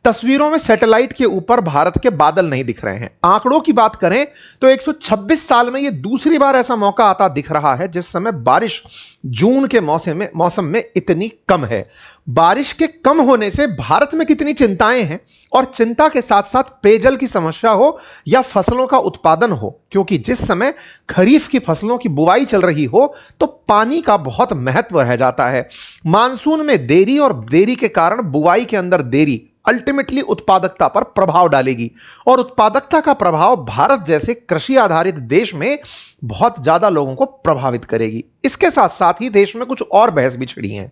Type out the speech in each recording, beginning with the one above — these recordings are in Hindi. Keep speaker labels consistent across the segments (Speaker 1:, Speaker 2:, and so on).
Speaker 1: तस्वीरों में सैटेलाइट के ऊपर भारत के बादल नहीं दिख रहे हैं। आंकड़ों की बात करें तो 126 साल में यह दूसरी बार ऐसा मौका आता दिख रहा है जिस समय बारिश जून के मौसम में इतनी कम है। बारिश के कम होने से भारत में कितनी चिंताएं हैं, और चिंता के साथ साथ पेयजल की समस्या हो या फसलों का उत्पादन हो, क्योंकि जिस समय खरीफ की फसलों की बुवाई चल रही हो तो पानी का बहुत महत्व रह जाता है। मानसून में देरी और देरी के कारण बुवाई के अंदर देरी अल्टीमेटली उत्पादकता पर प्रभाव डालेगी, और उत्पादकता का प्रभाव भारत जैसे कृषि आधारित देश में बहुत ज्यादा लोगों को प्रभावित करेगी। इसके साथ साथ ही देश में कुछ और बहस भी छिड़ी है।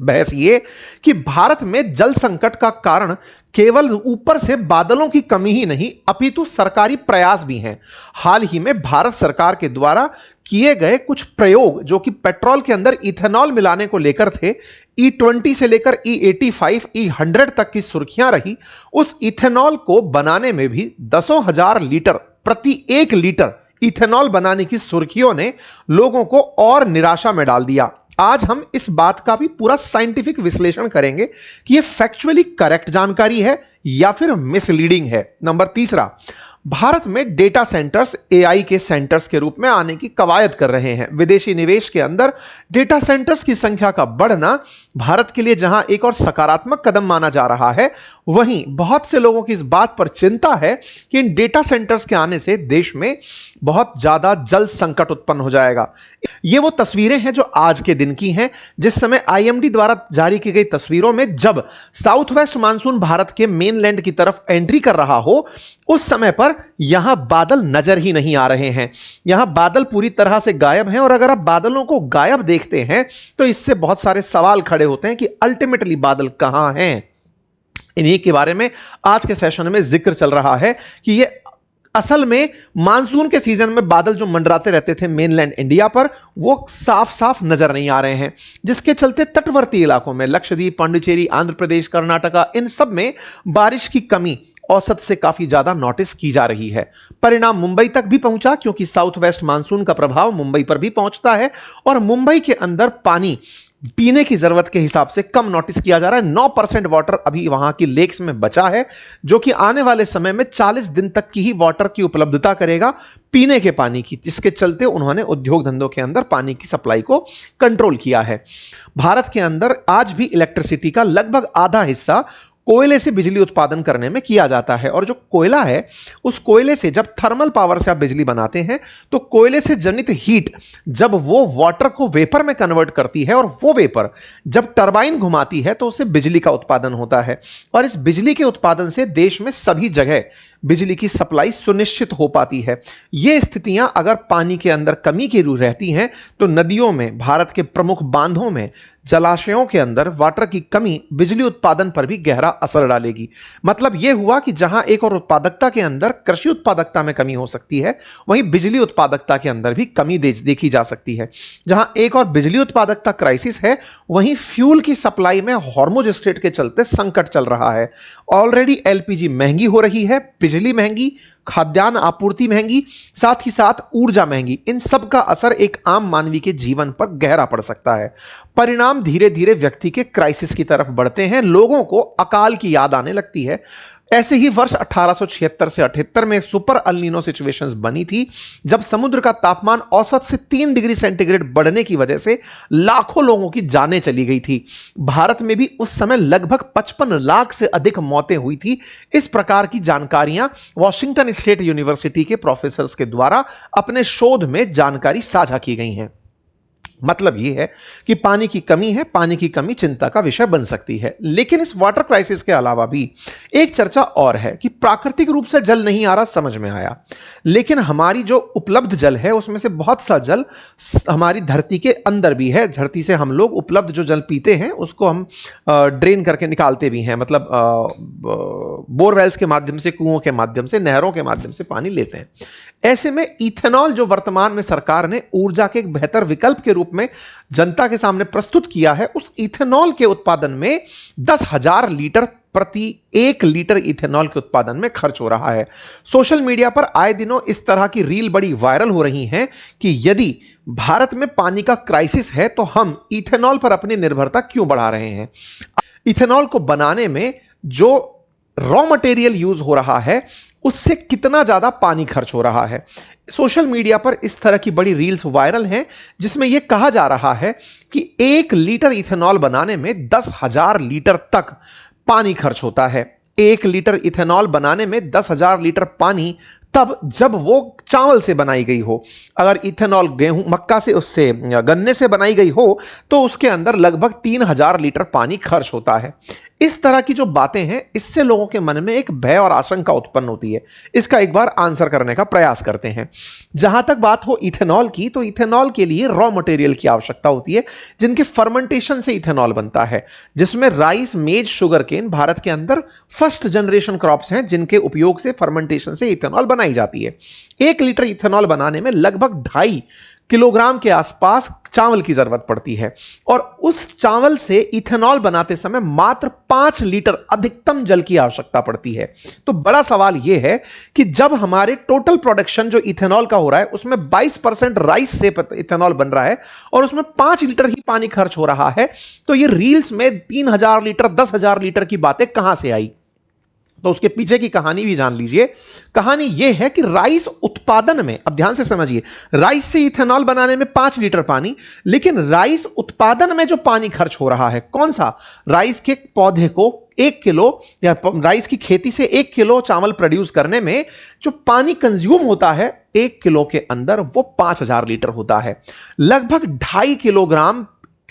Speaker 1: बहस यह कि भारत में जल संकट का कारण केवल ऊपर से बादलों की कमी ही नहीं अपितु सरकारी प्रयास भी हैं। हाल ही में भारत सरकार के द्वारा किए गए कुछ प्रयोग जो कि पेट्रोल के अंदर इथेनॉल मिलाने को लेकर थे, E20 से लेकर E85, E100 तक की सुर्खियां रही। उस इथेनॉल को बनाने में भी दसों हजार लीटर प्रति 1 लीटर इथेनॉल बनाने की सुर्खियों ने लोगों को और निराशा में डाल दिया। आज हम इस बात का भी पूरा साइंटिफिक विश्लेषण करेंगे कि यह फैक्चुअली करेक्ट जानकारी है या फिर मिसलीडिंग है। नंबर तीसरा, भारत में डेटा सेंटर्स AI के सेंटर्स के रूप में आने की कवायद कर रहे हैं। विदेशी निवेश के अंदर डेटा सेंटर्स की संख्या का बढ़ना भारत के लिए जहां एक और सकारात्मक कदम माना जा रहा है, वहीं बहुत से लोगों की इस बात पर चिंता है कि इन डेटा सेंटर्स के आने से देश में बहुत ज्यादा जल संकट उत्पन्न हो जाएगा। ये वो तस्वीरें हैं जो आज के दिन की हैं, जिस समय IMD द्वारा जारी की गई तस्वीरों में जब साउथ वेस्ट मानसून भारत के मेनलैंड की तरफ एंट्री कर रहा हो, उस समय पर यहां बादल नजर ही नहीं आ रहे हैं। यहां बादल पूरी तरह से गायब हैं, और अगर आप बादलों को गायब देखते हैं तो इससे बहुत सारे सवाल खड़े होते हैं कि अल्टीमेटली बादल कहां हैं। इन्हीं के बारे में आज के सेशन में जिक्र चल रहा है कि ये असल में मानसून के सीजन में बादल जो मंडराते रहते थे मेनलैंड इंडिया पर, वो साफ साफ नजर नहीं आ रहे हैं, जिसके चलते तटवर्ती इलाकों में लक्षद्वीप, पांडिचेरी, आंध्र प्रदेश, कर्नाटका, इन सब में बारिश की कमी औसत से काफी ज्यादा नोटिस की जा रही है। परिणाम मुंबई तक भी पहुंचा, क्योंकि साउथ वेस्ट मानसून का प्रभाव मुंबई पर भी पहुंचता है, और मुंबई के अंदर पानी पीने की जरूरत के हिसाब से कम नोटिस किया जा रहा है। 9% वाटर अभी वहां की लेक्स में बचा है, जो कि आने वाले समय में 40 दिन तक की ही वाटर की उपलब्धता करेगा पीने के पानी की, जिसके चलते उन्होंने उद्योग धंधों के अंदर पानी की सप्लाई को कंट्रोल किया है। भारत के अंदर आज भी इलेक्ट्रिसिटी का लगभग आधा हिस्सा कोयले से बिजली उत्पादन करने में किया जाता है, और जो कोयला है उस कोयले से जब थर्मल पावर से आप बिजली बनाते हैं तो कोयले से जनित हीट जब वो वाटर को वेपर में कन्वर्ट करती है, और वो वेपर जब टरबाइन घुमाती है तो उससे बिजली का उत्पादन होता है, और इस बिजली के उत्पादन से देश में सभी जगह बिजली की सप्लाई सुनिश्चित हो पाती है। ये स्थितियां अगर पानी के अंदर कमी की रहती हैं तो नदियों में, भारत के प्रमुख बांधों में, जलाशयों के अंदर वाटर की कमी बिजली उत्पादन पर भी गहरा असर डालेगी। मतलब यह हुआ कि जहां एक और उत्पादकता के अंदर कृषि उत्पादकता में कमी हो सकती है, वहीं बिजली उत्पादकता के अंदर भी कमी देखी जा सकती है। जहां एक और बिजली उत्पादकता क्राइसिस है, वहीं फ्यूल की सप्लाई में हॉर्मुज स्ट्रेट के चलते संकट चल रहा है। ऑलरेडी LPG महंगी हो रही है, बिजली महंगी, खाद्यान्न आपूर्ति महंगी, साथ ही साथ ऊर्जा महंगी। इन सब का असर एक आम मानवी के जीवन पर गहरा पड़ सकता है। परिणाम धीरे धीरे व्यक्ति के क्राइसिस की तरफ बढ़ते हैं, लोगों को अकाल की याद आने लगती है। ऐसे ही वर्ष 1876 से 78 में एक सुपर अल्नीनो सिचुएशंस बनी थी, जब समुद्र का तापमान औसत से 3 डिग्री सेंटीग्रेड बढ़ने की वजह से लाखों लोगों की जानें चली गई थी। भारत में भी उस समय लगभग 55 लाख से अधिक मौतें हुई थी। इस प्रकार की जानकारियां वॉशिंगटन स्टेट यूनिवर्सिटी के प्रोफेसर्स के द्वारा अपने शोध में जानकारी साझा की गई हैं। मतलब यह है कि पानी की कमी है, पानी की कमी चिंता का विषय बन सकती है। लेकिन इस वाटर क्राइसिस के अलावा भी एक चर्चा और है कि प्राकृतिक रूप से जल नहीं आ रहा, समझ में आया, लेकिन हमारी जो उपलब्ध जल है उसमें से बहुत सा जल हमारी धरती के अंदर भी है। धरती से हम लोग उपलब्ध जो जल पीते हैं उसको हम ड्रेन करके निकालते भी हैं, मतलब बोरवेल्स के माध्यम से, कुओं के माध्यम से, नहरों के माध्यम से पानी लेते हैं। ऐसे में इथेनॉल जो वर्तमान में सरकार ने ऊर्जा के एक बेहतर विकल्प के रूप में जनता के सामने प्रस्तुत किया है, उस इथेनॉल के उत्पादन में 10,000 लीटर प्रति 1 लीटर इथेनॉल के उत्पादन में खर्च हो रहा है। सोशल मीडिया पर आए दिनों इस तरह की रील बड़ी वायरल हो रही हैं कि यदि भारत में पानी का क्राइसिस है तो हम इथेनॉल पर अपनी निर्भरता क्यों बढ़ा रहे हैं। इथेनॉल को बनाने में जो रॉ मटेरियल यूज हो रहा है उससे कितना ज्यादा पानी खर्च हो रहा है। सोशल मीडिया पर इस तरह की बड़ी रील्स वायरल हैं जिसमें यह कहा जा रहा है कि 1 लीटर इथेनॉल बनाने में 10,000 लीटर तक पानी खर्च होता है। 1 लीटर इथेनॉल बनाने में 10,000 लीटर पानी तब जब वो चावल से बनाई गई हो। अगर इथेनॉल गेहूं मक्का से उससे गन्ने से बनाई गई हो तो उसके अंदर लगभग 3,000 लीटर पानी खर्च होता है। इस तरह की जो बातें हैं इससे लोगों के मन में एक भय और आशंका उत्पन्न होती है। इसका एक बार आंसर करने का प्रयास करते हैं। जहां तक बात हो इथेनॉल की, तो इथेनॉल के लिए रॉ मटेरियल की आवश्यकता होती है जिनके फर्मेंटेशन से इथेनॉल बनता है, जिसमें राइस, मेज, शुगर केन भारत के अंदर फर्स्ट जनरेशन क्रॉप्स हैं जिनके उपयोग से फर्मेंटेशन से इथेनॉल बनाई जाती है। 1 लीटर इथेनॉल बनाने में लगभग 2.5 किलोग्राम के आसपास चावल की जरूरत पड़ती है और उस चावल से इथेनॉल बनाते समय मात्र 5 लीटर अधिकतम जल की आवश्यकता पड़ती है। तो बड़ा सवाल यह है कि जब हमारे टोटल प्रोडक्शन जो इथेनॉल का हो रहा है उसमें 22% राइस से इथेनॉल बन रहा है और उसमें 5 लीटर ही पानी खर्च हो रहा है, तो ये रील्स में 3,000 लीटर, 10,000 लीटर की बातें कहां से आई? तो उसके पीछे की कहानी भी जान लीजिए। कहानी यह है कि राइस उत्पादन में, अब ध्यान से समझिए, राइस से इथेनॉल बनाने में 5 लीटर पानी, लेकिन राइस उत्पादन में जो पानी खर्च हो रहा है कौन सा? राइस के पौधे को 1 किलो या राइस की खेती से 1 किलो चावल प्रोड्यूस करने में जो पानी कंज्यूम होता है 1 किलो के अंदर वो 5,000 लीटर होता है। लगभग 2.5 किलोग्राम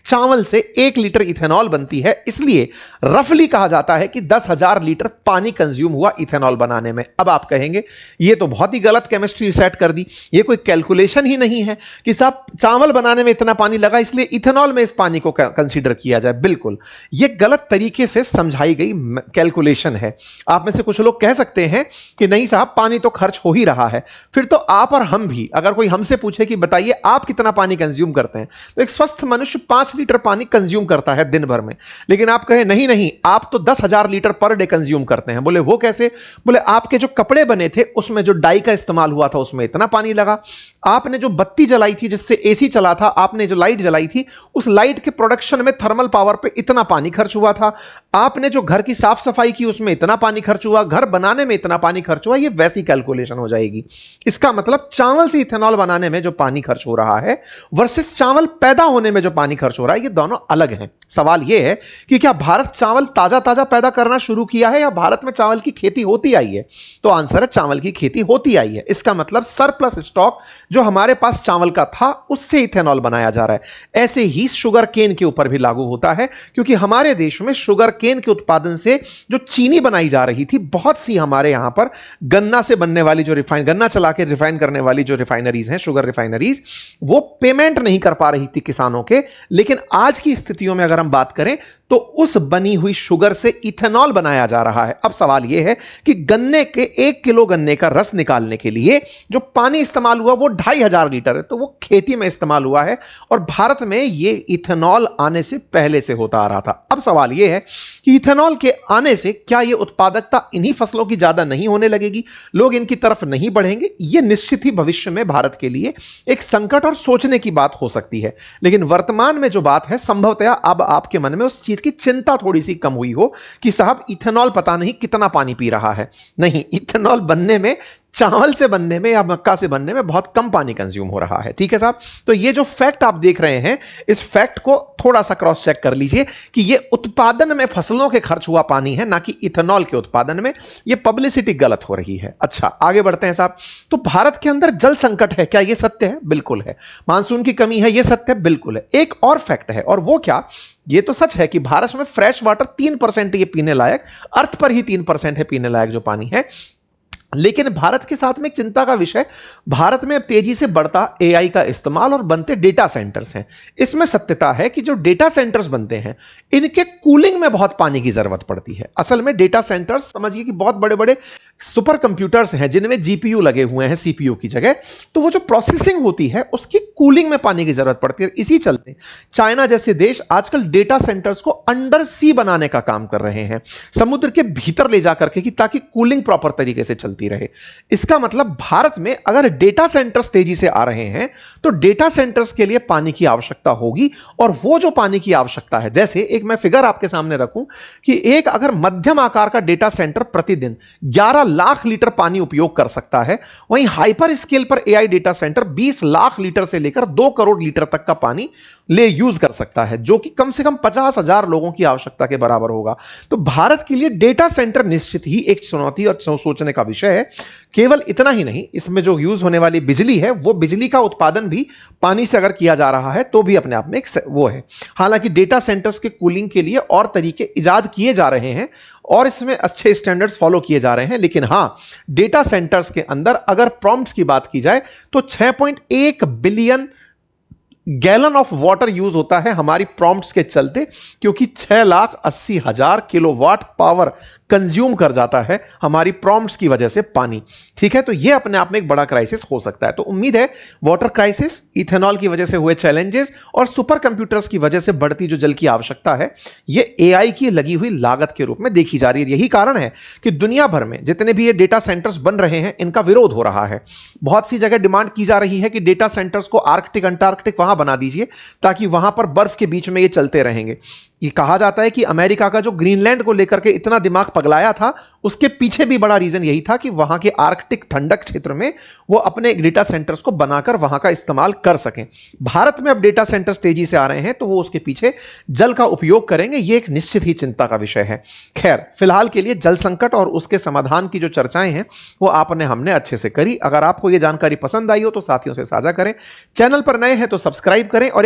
Speaker 1: चावल से 1 लीटर इथेनॉल बनती है, इसलिए रफली कहा जाता है कि 10,000 लीटर पानी कंज्यूम हुआ इथेनॉल बनाने में। अब आप कहेंगे यह तो बहुत ही गलत केमिस्ट्री सेट कर दी, यह कोई कैलकुलेशन ही नहीं है कि साहब चावल बनाने में इतना पानी लगा इसलिए इथेनॉल में इस पानी को कंसीडर किया जाए। बिल्कुल, यह गलत तरीके से समझाई गई कैलकुलेशन है। आप में से कुछ लोग कह सकते हैं कि नहीं साहब पानी तो खर्च हो ही रहा है, फिर तो आप और हम भी, अगर कोई हमसे पूछे कि बताइए आप कितना पानी कंज्यूम करते हैं, तो एक स्वस्थ मनुष्य 5 लीटर पानी कंज्यूम करता है दिन भर में। लेकिन आप कहें नहीं नहीं आप तो 10,000 लीटर पर डे कंज्यूम करते हैं। बोले वो कैसे? बोले आपके जो कपड़े बने थे उसमें जो डाई का इस्तेमाल हुआ था उसमें इतना पानी लगा, आपने जो बत्ती जलाई थी जिससे एसी चला था, आपने जो लाइट जलाई थी उस लाइट के प्रोडक्शन में थर्मल पावर पे इतना पानी खर्च हुआ था, आपने जो घर की साफ सफाई की उसमें इतना पानी खर्च हुआ, घर बनाने में इतना पानी खर्च हुआ। ये वैसी कैलकुलेशन हो जाएगी। इसका मतलब चावल से इथेनॉल बनाने में जो पानी खर्च हो रहा है वर्सेस चावल पैदा होने में जो पानी खर्च हो रहा है ये दोनों अलग हैं। सवाल यह है कि क्या भारत चावल ताजा ताजा पैदा करना शुरू किया है या भारत में चावल की खेती होती आई है? तो आंसर है चावल की खेती होती आई है। इसका मतलब सरप्लस स्टॉक जो हमारे पास चावल का था उससे इथेनॉल बनाया जा रहा है। ऐसे ही शुगर केन के ऊपर भी लागू होता है, क्योंकि हमारे देश में शुगर केन के उत्पादन से जो चीनी बनाई जा रही थी, बहुत सी हमारे यहां पर गन्ना से बनने वाली जो गन्ना चला के रिफाइन करने वाली जो रिफाइनरीज हैं, शुगर रिफाइनरीज, वो पेमेंट नहीं कर पा रही थी किसानों के। लेकिन आज की स्थितियों में अगर हम बात करें तो उस बनी हुई शुगर से इथेनॉल बनाया जा रहा है। अब सवाल यह है कि गन्ने के 1 किलो गन्ने का रस निकालने के लिए जो पानी इस्तेमाल हुआ वो 2,500 लीटर है, तो वो खेती में इस्तेमाल हुआ है और भारत में ये इथेनॉल आने से पहले से होता आ रहा था। अब सवाल यह है कि इथेनॉल के आने से क्या यह उत्पादकता इन्हीं फसलों की ज्यादा नहीं होने लगेगी, लोग इनकी तरफ नहीं बढ़ेंगे? यह निश्चित ही भविष्य में भारत के लिए एक संकट और सोचने की बात हो सकती है। लेकिन वर्तमान में जो बात है, संभवतः अब आपके मन में उस चीज की चिंता थोड़ी सी कम हुई हो कि साहब इथेनॉल पता नहीं कितना पानी पी रहा है। नहीं, इथेनॉल बनने में, चावल से बनने में या मक्का से बनने में बहुत कम पानी कंज्यूम हो रहा है। ठीक है साहब, तो ये जो फैक्ट आप देख रहे हैं, इस फैक्ट को थोड़ा सा क्रॉस चेक कर लीजिए कि ये उत्पादन में फसलों के खर्च हुआ पानी है, ना कि इथेनॉल के उत्पादन में। ये पब्लिसिटी गलत हो रही है। अच्छा, आगे बढ़ते हैं साहब। तो भारत के अंदर जल संकट है, क्या यह सत्य है? बिल्कुल है। मानसून की कमी है, यह सत्य है? बिल्कुल है। एक और फैक्ट है, और वो क्या? ये तो सच है कि भारत में फ्रेश वाटर 3% ये पीने लायक, अर्थ पर ही 3% है पीने लायक जो पानी है। लेकिन भारत के साथ में चिंता का विषय, भारत में अब तेजी से बढ़ता एआई का इस्तेमाल और बनते डेटा सेंटर्स हैं। इसमें सत्यता है कि जो डेटा सेंटर्स बनते हैं इनके कूलिंग में बहुत पानी की जरूरत पड़ती है। असल में डेटा सेंटर्स समझिए कि बहुत बड़े बड़े सुपर कंप्यूटर्स हैं जिनमें जीपीयू लगे हुए हैं सीपीयू की जगह, तो वो जो प्रोसेसिंग होती है उसकी कूलिंग में पानी की जरूरत पड़ती है। इसी चलते चाइना जैसे देश आजकल डेटा सेंटर्स को अंडर सी बनाने का काम कर रहे हैं, समुद्र के भीतर ले जाकर के, कि ताकि कूलिंग प्रॉपर तरीके से चलती रहे। इसका मतलब भारत में अगर डेटा सेंटर्स तेजी से आ रहे हैं तो डेटा सेंटर्स के लिए पानी की आवश्यकता होगी, और वो जो पानी की आवश्यकता है, जैसे एक मैं फिगर आपके सामने रखूं कि एक अगर मध्यम आकार का डेटा सेंटर प्रतिदिन 11 लाख लीटर पानी उपयोग कर सकता है, वहीं हाइपर स्केल पर AI data centre 20 lakh litre से लेकर 2 करोड़ लीटर तक का पानी ले यूज कर सकता है, जो कि कम से कम 50,000 लोगों की आवश्यकता के बराबर होगा। तो भारत के लिए डेटा सेंटर निश्चित ही एक चुनौती और सोचने का विषय है। केवल इतना ही नहीं, इसमें जो यूज होने वाली बिजली है, वो बिजली का उत्पादन भी पानी से अगर किया जा रहा है तो भी अपने आप में एक वो है। हालांकि डेटा सेंटर्स के कूलिंग के लिए और तरीके इजाद किए जा रहे हैं और इसमें अच्छे स्टैंडर्ड्स फॉलो किए जा रहे हैं, लेकिन हां, डेटा सेंटर्स के अंदर अगर प्रॉम्प्ट्स की बात की जाए तो 6.1 billion gallon of water use होता है हमारी प्रॉम्प्ट्स के चलते, क्योंकि 6,80,000 किलोवाट पावर कंज्यूम कर जाता है हमारी प्रॉम्प्ट्स की वजह से पानी। ठीक है, तो यह अपने आप में एक बड़ा क्राइसिस हो सकता है। तो उम्मीद है वाटर क्राइसिस, इथेनॉल की वजह से हुए चैलेंजेस और सुपर कंप्यूटर्स की वजह से बढ़ती जो जल की आवश्यकता है, यह एआई की लगी हुई लागत के रूप में देखी जा रही है। यही कारण है कि दुनिया भर में जितने भी ये डेटा सेंटर्स बन रहे हैं, इनका विरोध हो रहा है। बहुत सी जगह डिमांड की जा रही है कि डेटा सेंटर्स को आर्कटिक अंटार्कटिक वहां बना दीजिए, ताकि वहां पर बर्फ के बीच में ये चलते रहेंगे। ये कहा जाता है कि अमेरिका का जो ग्रीनलैंड को लेकर के इतना दिमाग पगलाया था, उसके पीछे भी बड़ा रीजन यही था कि वहां के आर्कटिक ठंडक क्षेत्र में वो अपने डेटा सेंटर्स को बनाकर वहां का इस्तेमाल कर सकें। भारत में अब डेटा सेंटर्स तेजी से आ रहे हैं, तो वो उसके पीछे जल का उपयोग करेंगे, ये एक निश्चित ही चिंता का विषय है। खैर, फिलहाल के लिए जल संकट और उसके समाधान की जो चर्चाएं हैं वो आपने हमने अच्छे से करी। अगर आपको ये जानकारी पसंद आई हो तो साथियों से साझा करें, चैनल पर नए हैं तो सब्सक्राइब करें और